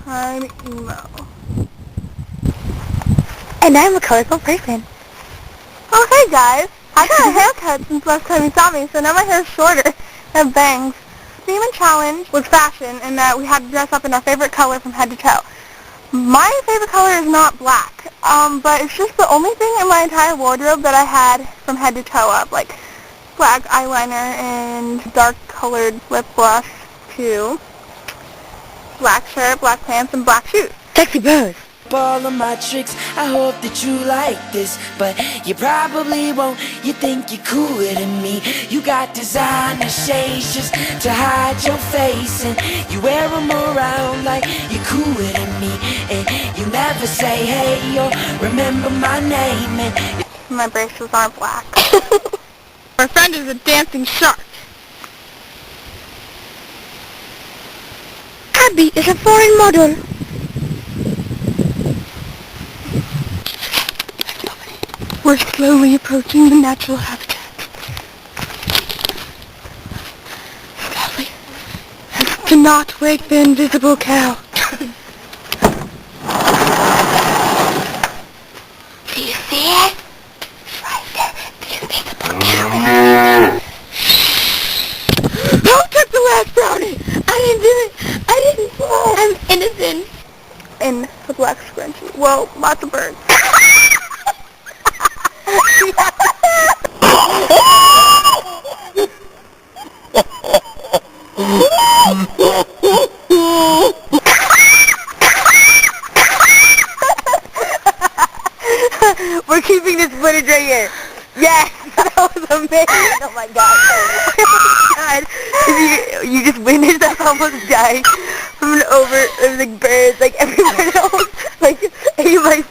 I'm emo. And I'm a colorful person. Oh, hey guys. I got a haircut since last time you saw me, so now my hair's shorter. I have bangs. Theme and challenge was fashion, and that we had to dress up in our favorite color from head to toe. My favorite color is not black, but it's just the only thing in my entire wardrobe that I had from head to toe up, like black eyeliner and dark colored lip gloss too, black shirt, black pants, and black shoes. Sexy bros. All of my tricks, I hope that you like this, but you probably won't. You think you're cooler than me. You got designer shades just to hide your face, and you wear them around like you're cooler than me. And you never say hey or remember my name. And My braces aren't black. My friend is a dancing shark. Abby is a foreign model. We're slowly approaching the natural habitat. Slowly. As to not wake the invisible cow. Do you see it? Right there. The invisible cow. Who took the last brownie? I didn't do it. I didn't. I'm innocent. In the black scrunchie. Well, lots of birds. We're keeping this footage right here. Yes, that was amazing. Oh my god. Oh my god. If you just witnessed us almost dying from an like birds, like everyone else, like ate my